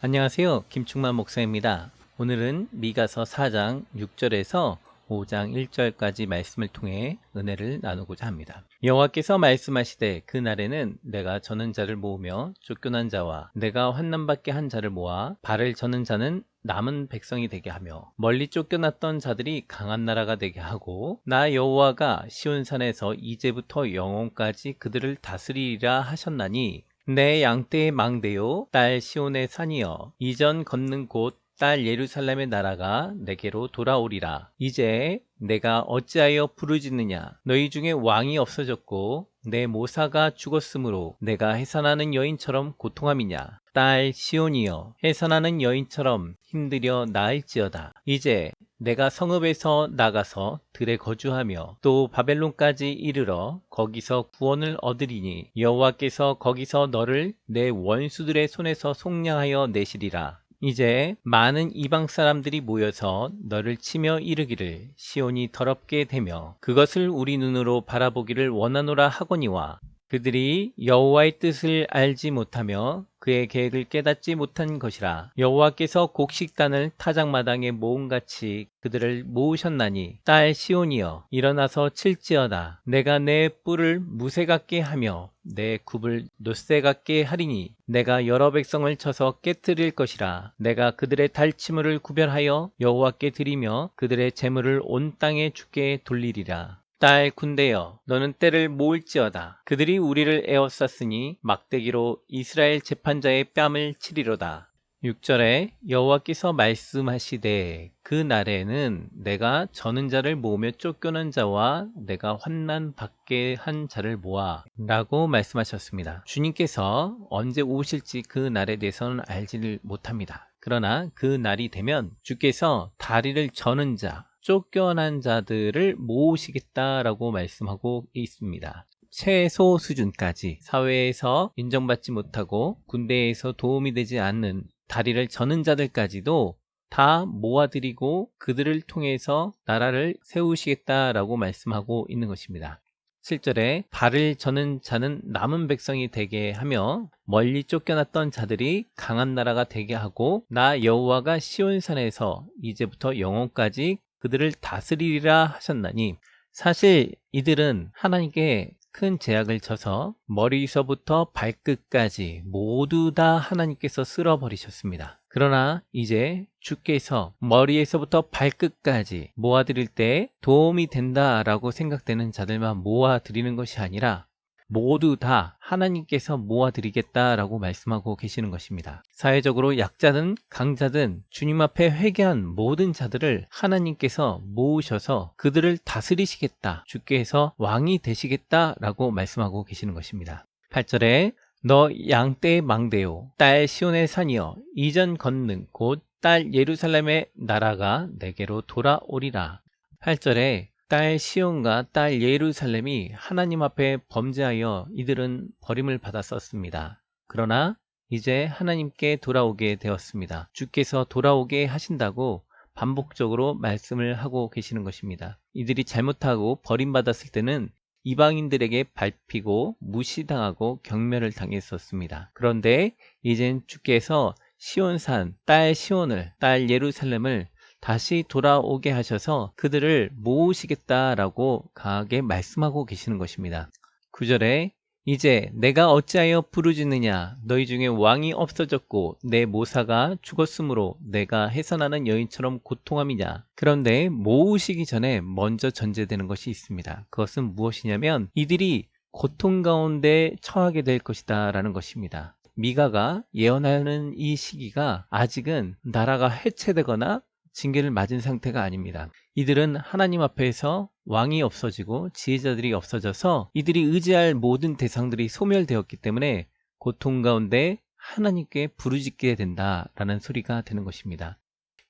안녕하세요. 김충만 목사입니다. 오늘은 미가서 4장 6절에서 5장 1절까지 말씀을 통해 은혜를 나누고자 합니다. 여호와께서 말씀하시되 그날에는 내가 저는 자를 모으며 쫓겨난 자와 내가 환난받게 한 자를 모아 발을 저는 자는 남은 백성이 되게 하며 멀리 쫓겨났던 자들이 강한 나라가 되게 하고 나 여호와가 시온산에서 이제부터 영원까지 그들을 다스리리라 하셨나니 내 양떼의 망대요 딸 시온의 산이여 이전 걷는 곳 딸 예루살렘의 나라가 내게로 돌아오리라. 이제 내가 어찌하여 부르짖느냐. 너희 중에 왕이 없어졌고 내 모사가 죽었으므로 내가 해산하는 여인처럼 고통함이냐. 딸 시온이여 해산하는 여인처럼 힘들여 나을지어다. 이제 내가 성읍에서 나가서 들에 거주하며 또 바벨론까지 이르러 거기서 구원을 얻으리니 여호와께서 거기서 너를 내 원수들의 손에서 속량하여 내시리라. 이제 많은 이방 사람들이 모여서 너를 치며 이르기를 시온이 더럽게 되며 그것을 우리 눈으로 바라보기를 원하노라 하거니와 그들이 여호와의 뜻을 알지 못하며 그의 계획을 깨닫지 못한 것이라. 여호와께서 곡식단을 타작마당에 모음같이 그들을 모으셨나니 딸 시온이여 일어나서 칠지어다. 내가 내 뿔을 무쇠 같게 하며 내 굽을 놋새 같게 하리니 내가 여러 백성을 쳐서 깨뜨릴 것이라. 내가 그들의 달치물을 구별하여 여호와께 드리며 그들의 재물을 온 땅에 주께 돌리리라. 딸 군대여 너는 때를 모을지어다. 그들이 우리를 에워쌌으니 막대기로 이스라엘 재판자의 뺨을 치리로다. 6절에 여호와께서 말씀하시되 그 날에는 내가 저는 자를 모으며 쫓겨난 자와 내가 환난 받게 한 자를 모아 라고 말씀하셨습니다. 주님께서 언제 오실지 그 날에 대해서는 알지를 못합니다. 그러나 그 날이 되면 주께서 다리를 저는 자 쫓겨난 자들을 모으시겠다라고 말씀하고 있습니다. 최소 수준까지 사회에서 인정받지 못하고 군대에서 도움이 되지 않는 다리를 저는 자들까지도 다 모아드리고 그들을 통해서 나라를 세우시겠다라고 말씀하고 있는 것입니다. 7절에 발을 저는 자는 남은 백성이 되게 하며 멀리 쫓겨났던 자들이 강한 나라가 되게 하고 나 여호와가 시온산에서 이제부터 영원까지 그들을 다스리리라 하셨나니 사실 이들은 하나님께 큰 제약을 쳐서 머리서부터 발끝까지 모두 다 하나님께서 쓸어버리셨습니다. 그러나 이제 주께서 머리에서부터 발끝까지 모아드릴 때 도움이 된다라고 생각되는 자들만 모아드리는 것이 아니라 모두 다 하나님께서 모아드리겠다라고 말씀하고 계시는 것입니다. 사회적으로 약자든 강자든 주님 앞에 회개한 모든 자들을 하나님께서 모으셔서 그들을 다스리시겠다. 주께서 왕이 되시겠다라고 말씀하고 계시는 것입니다. 8절에 너 양떼의 망대요 딸 시온의 산이여 이전 걷는 곧 딸 예루살렘의 나라가 내게로 돌아오리라. 8절에 딸 시온과 딸 예루살렘이 하나님 앞에 범죄하여 이들은 버림을 받았었습니다. 그러나 이제 하나님께 돌아오게 되었습니다. 주께서 돌아오게 하신다고 반복적으로 말씀을 하고 계시는 것입니다. 이들이 잘못하고 버림받았을 때는 이방인들에게 밟히고 무시당하고 경멸을 당했었습니다. 그런데 이젠 주께서 시온산 딸 시온을 딸 예루살렘을 다시 돌아오게 하셔서 그들을 모으시겠다라고 강하게 말씀하고 계시는 것입니다. 9절에 이제 내가 어찌하여 부르짖느냐 너희 중에 왕이 없어졌고 내 모사가 죽었으므로 내가 해산하는 여인처럼 고통함이냐. 그런데 모으시기 전에 먼저 전제되는 것이 있습니다. 그것은 무엇이냐면 이들이 고통 가운데 처하게 될 것이다 라는 것입니다. 미가가 예언하는 이 시기가 아직은 나라가 해체되거나 징계를 맞은 상태가 아닙니다. 이들은 하나님 앞에서 왕이 없어지고 지혜자들이 없어져서 이들이 의지할 모든 대상들이 소멸되었기 때문에 고통 가운데 하나님께 부르짖게 된다라는 소리가 되는 것입니다.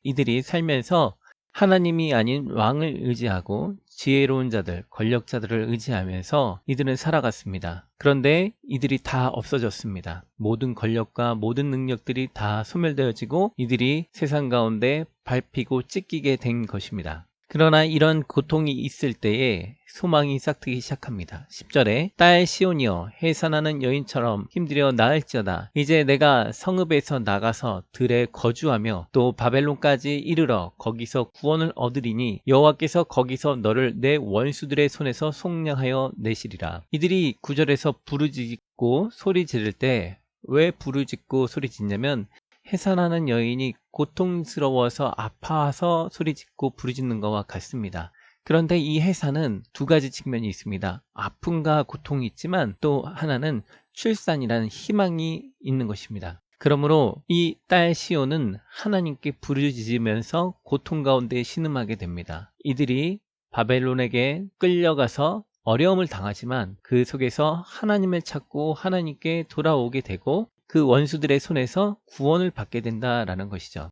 이들이 살면서 하나님이 아닌 왕을 의지하고 지혜로운 자들, 권력자들을 의지하면서 이들은 살아갔습니다. 그런데 이들이 다 없어졌습니다. 모든 권력과 모든 능력들이 다 소멸되어지고 이들이 세상 가운데 밟히고 찢기게 된 것입니다. 그러나 이런 고통이 있을 때에 소망이 싹트기 시작합니다. 10절에 딸 시온이여 해산하는 여인처럼 힘들여 나을지어다. 이제 내가 성읍에서 나가서 들에 거주하며 또 바벨론까지 이르러 거기서 구원을 얻으리니 여호와께서 거기서 너를 내 원수들의 손에서 속량하여 내시리라. 이들이 9절에서 부르짖고 소리 지를 때 왜 부르짖고 소리 짓냐면 해산하는 여인이 고통스러워서 아파서 소리짓고 부르짖는 것과 같습니다. 그런데 이 해산은 두 가지 측면이 있습니다. 아픔과 고통이 있지만 또 하나는 출산이라는 희망이 있는 것입니다. 그러므로 이 딸 시온은 하나님께 부르짖으면서 고통 가운데 신음하게 됩니다. 이들이 바벨론에게 끌려가서 어려움을 당하지만 그 속에서 하나님을 찾고 하나님께 돌아오게 되고 그 원수들의 손에서 구원을 받게 된다라는 것이죠.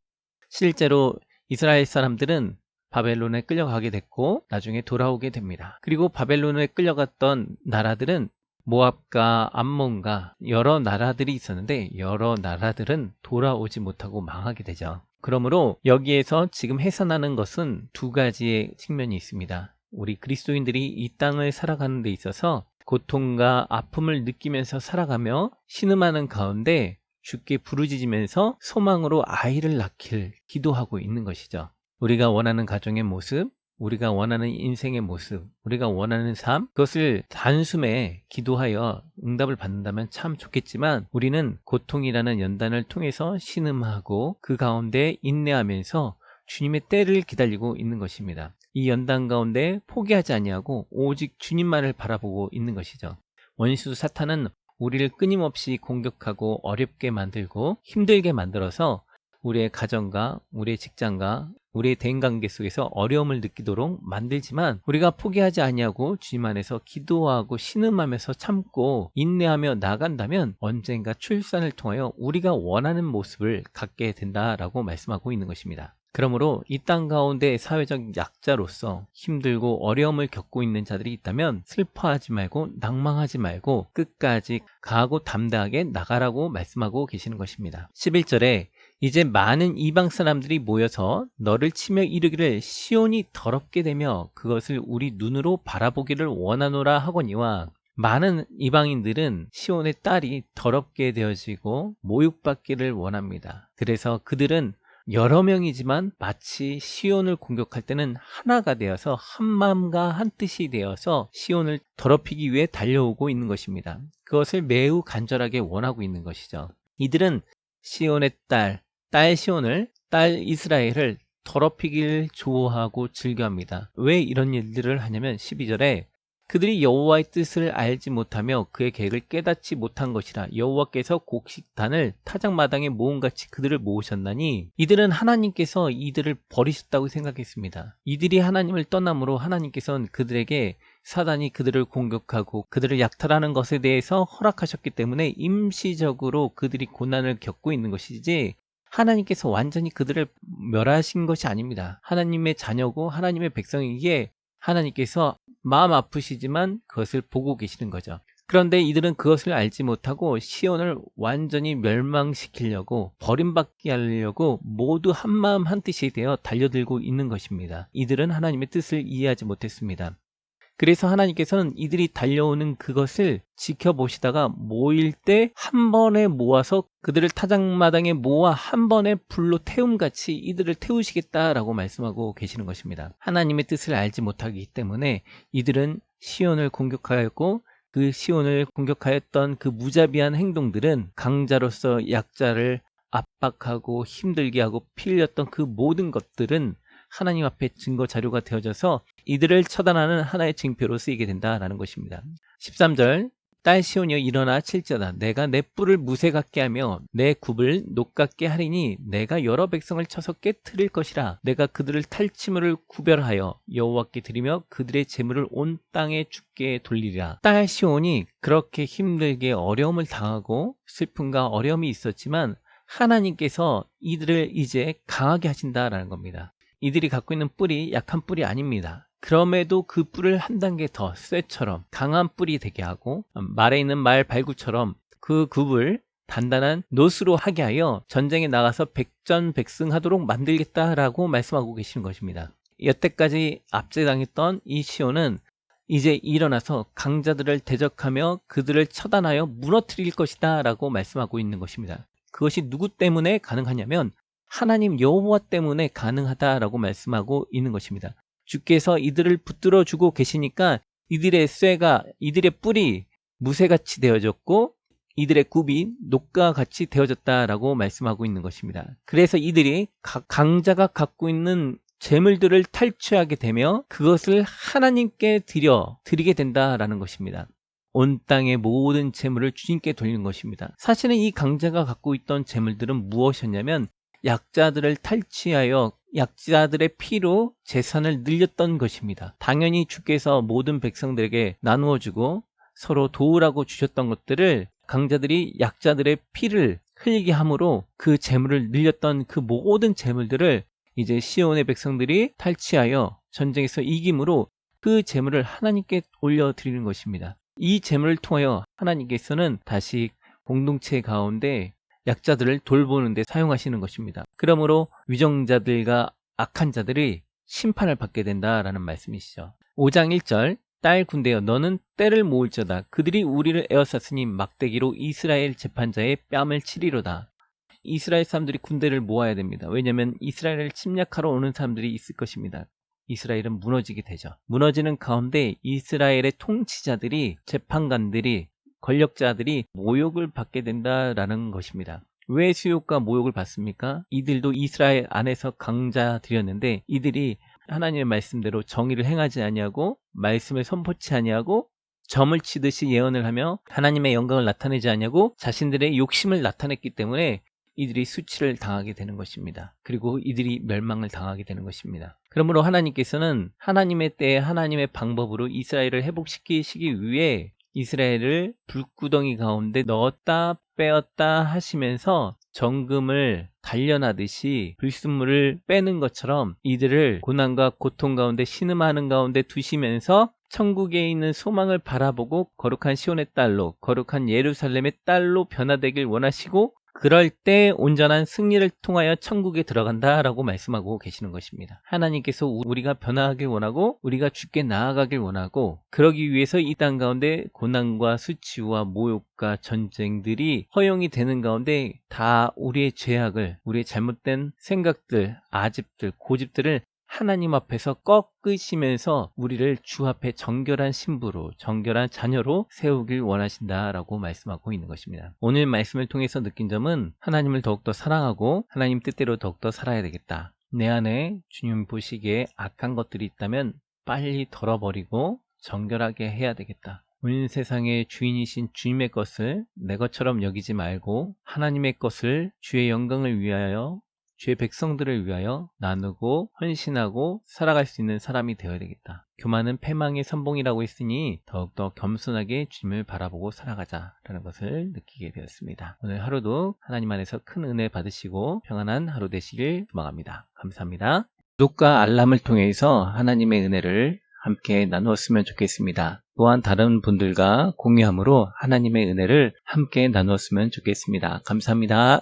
실제로 이스라엘 사람들은 바벨론에 끌려가게 됐고 나중에 돌아오게 됩니다. 그리고 바벨론에 끌려갔던 나라들은 모압과 암몬과 여러 나라들이 있었는데 여러 나라들은 돌아오지 못하고 망하게 되죠. 그러므로 여기에서 지금 해산하는 것은 두 가지의 측면이 있습니다. 우리 그리스도인들이 이 땅을 살아가는 데 있어서 고통과 아픔을 느끼면서 살아가며 신음하는 가운데 주께 부르짖으면서 소망으로 아이를 낳길 기도하고 있는 것이죠. 우리가 원하는 가정의 모습, 우리가 원하는 인생의 모습, 우리가 원하는 삶, 그것을 단숨에 기도하여 응답을 받는다면 참 좋겠지만 우리는 고통이라는 연단을 통해서 신음하고 그 가운데 인내하면서 주님의 때를 기다리고 있는 것입니다. 이 연단 가운데 포기하지 아니하고 오직 주님만을 바라보고 있는 것이죠. 원수 사탄은 우리를 끊임없이 공격하고 어렵게 만들고 힘들게 만들어서 우리의 가정과 우리의 직장과 우리의 대인관계 속에서 어려움을 느끼도록 만들지만 우리가 포기하지 아니하고 주님 안에서 기도하고 신음하면서 참고 인내하며 나간다면 언젠가 출산을 통하여 우리가 원하는 모습을 갖게 된다라고 말씀하고 있는 것입니다. 그러므로 이 땅 가운데 사회적 약자로서 힘들고 어려움을 겪고 있는 자들이 있다면 슬퍼하지 말고 낭망하지 말고 끝까지 강하고 담대하게 나가라고 말씀하고 계시는 것입니다. 11절에 이제 많은 이방 사람들이 모여서 너를 치며 이르기를 시온이 더럽게 되며 그것을 우리 눈으로 바라보기를 원하노라 하거니와 많은 이방인들은 시온의 딸이 더럽게 되어지고 모욕받기를 원합니다. 그래서 그들은 여러 명이지만 마치 시온을 공격할 때는 하나가 되어서 한 마음과 한 뜻이 되어서 시온을 더럽히기 위해 달려오고 있는 것입니다. 그것을 매우 간절하게 원하고 있는 것이죠. 이들은 시온의 딸 시온을, 딸 이스라엘을 더럽히기를 좋아하고 즐겨합니다. 왜 이런 일들을 하냐면 12절에 그들이 여호와의 뜻을 알지 못하며 그의 계획을 깨닫지 못한 것이라 여호와께서 곡식단을 타작마당에 모음같이 그들을 모으셨나니 이들은 하나님께서 이들을 버리셨다고 생각했습니다. 이들이 하나님을 떠남으로 하나님께서는 그들에게 사단이 그들을 공격하고 그들을 약탈하는 것에 대해서 허락하셨기 때문에 임시적으로 그들이 고난을 겪고 있는 것이지 하나님께서 완전히 그들을 멸하신 것이 아닙니다. 하나님의 자녀고 하나님의 백성이기에 하나님께서 마음 아프시지만 그것을 보고 계시는 거죠. 그런데 이들은 그것을 알지 못하고 시온을 완전히 멸망시키려고 버림받게 하려고 모두 한마음 한뜻이 되어 달려들고 있는 것입니다. 이들은 하나님의 뜻을 이해하지 못했습니다. 그래서 하나님께서는 이들이 달려오는 그것을 지켜보시다가 모일 때 한 번에 모아서 그들을 타작마당에 모아 한 번에 불로 태움같이 이들을 태우시겠다라고 말씀하고 계시는 것입니다. 하나님의 뜻을 알지 못하기 때문에 이들은 시온을 공격하였고 그 시온을 공격하였던 그 무자비한 행동들은 강자로서 약자를 압박하고 힘들게 하고 피 흘렸던 그 모든 것들은 하나님 앞에 증거 자료가 되어져서 이들을 처단하는 하나의 징표로 쓰이게 된다라는 것입니다. 13절 딸 시온이여 일어나 칠지어다. 내가 내 뿔을 무쇠 같게 하며 내 굽을 녹 같게 하리니 내가 여러 백성을 쳐서 깨트릴 것이라. 내가 그들을 탈취물을 구별하여 여호와께 드리며 그들의 재물을 온 땅에 주께 돌리리라. 딸 시온이 그렇게 힘들게 어려움을 당하고 슬픔과 어려움이 있었지만 하나님께서 이들을 이제 강하게 하신다라는 겁니다. 이들이 갖고 있는 뿔이 약한 뿔이 아닙니다. 그럼에도 그 뿔을 한 단계 더 쇠처럼 강한 뿔이 되게 하고 말에 있는 말 발구처럼 그 굽을 단단한 노수로 하게 하여 전쟁에 나가서 백전백승하도록 만들겠다라고 말씀하고 계시는 것입니다. 여태까지 압제당했던 이 시온은 이제 일어나서 강자들을 대적하며 그들을 처단하여 무너뜨릴 것이다 라고 말씀하고 있는 것입니다. 그것이 누구 때문에 가능하냐면 하나님 여호와 때문에 가능하다라고 말씀하고 있는 것입니다. 주께서 이들을 붙들어 주고 계시니까 이들의 쇠가, 이들의 뿔이 무쇠같이 되어졌고 이들의 굽이 녹과 같이 되어졌다라고 말씀하고 있는 것입니다. 그래서 이들이 강자가 갖고 있는 재물들을 탈취하게 되며 그것을 하나님께 드리게 된다라는 것입니다. 온 땅의 모든 재물을 주님께 돌리는 것입니다. 사실은 이 강자가 갖고 있던 재물들은 무엇이었냐면 약자들을 탈취하여 약자들의 피로 재산을 늘렸던 것입니다. 당연히 주께서 모든 백성들에게 나누어 주고 서로 도우라고 주셨던 것들을 강자들이 약자들의 피를 흘리게 함으로 그 재물을 늘렸던 그 모든 재물들을 이제 시온의 백성들이 탈취하여 전쟁에서 이김으로 그 재물을 하나님께 올려드리는 것입니다. 이 재물을 통하여 하나님께서는 다시 공동체 가운데 약자들을 돌보는 데 사용하시는 것입니다. 그러므로 위정자들과 악한 자들이 심판을 받게 된다라는 말씀이시죠. 5장 1절 딸 군대여 너는 때를 모을저다. 그들이 우리를 에워쌌으니 막대기로 이스라엘 재판자의 뺨을 치리로다. 이스라엘 사람들이 군대를 모아야 됩니다. 왜냐하면 이스라엘을 침략하러 오는 사람들이 있을 것입니다. 이스라엘은 무너지게 되죠. 무너지는 가운데 이스라엘의 통치자들이, 재판관들이, 권력자들이 모욕을 받게 된다라는 것입니다. 왜 수욕과 모욕을 받습니까? 이들도 이스라엘 안에서 강자들이었는데 이들이 하나님의 말씀대로 정의를 행하지 아니하고 말씀을 선포치 아니하고 점을 치듯이 예언을 하며 하나님의 영광을 나타내지 아니하고 자신들의 욕심을 나타냈기 때문에 이들이 수치를 당하게 되는 것입니다. 그리고 이들이 멸망을 당하게 되는 것입니다. 그러므로 하나님께서는 하나님의 때에 하나님의 방법으로 이스라엘을 회복시키시기 위해 이스라엘을 불구덩이 가운데 넣었다 빼었다 하시면서 정금을 단련하듯이 불순물을 빼는 것처럼 이들을 고난과 고통 가운데 신음하는 가운데 두시면서 천국에 있는 소망을 바라보고 거룩한 시온의 딸로, 거룩한 예루살렘의 딸로 변화되길 원하시고 그럴 때 온전한 승리를 통하여 천국에 들어간다라고 말씀하고 계시는 것입니다. 하나님께서 우리가 변화하길 원하고 우리가 주께 나아가길 원하고 그러기 위해서 이 땅 가운데 고난과 수치와 모욕과 전쟁들이 허용이 되는 가운데 다 우리의 죄악을, 우리의 잘못된 생각들, 아집들, 고집들을 하나님 앞에서 꺾으시면서 우리를 주 앞에 정결한 신부로, 정결한 자녀로 세우길 원하신다라고 말씀하고 있는 것입니다. 오늘 말씀을 통해서 느낀 점은 하나님을 더욱더 사랑하고 하나님 뜻대로 더욱더 살아야 되겠다. 내 안에 주님 보시기에 악한 것들이 있다면 빨리 덜어버리고 정결하게 해야 되겠다. 온 세상의 주인이신 주님의 것을 내 것처럼 여기지 말고 하나님의 것을 주의 영광을 위하여 주의 백성들을 위하여 나누고 헌신하고 살아갈 수 있는 사람이 되어야 되겠다. 교만은 패망의 선봉이라고 했으니 더욱더 겸손하게 주님을 바라보고 살아가자라는 것을 느끼게 되었습니다. 오늘 하루도 하나님 안에서 큰 은혜 받으시고 평안한 하루 되시길 소망합니다. 감사합니다. 구독과 알람을 통해서 하나님의 은혜를 함께 나누었으면 좋겠습니다. 또한 다른 분들과 공유함으로 하나님의 은혜를 함께 나누었으면 좋겠습니다. 감사합니다.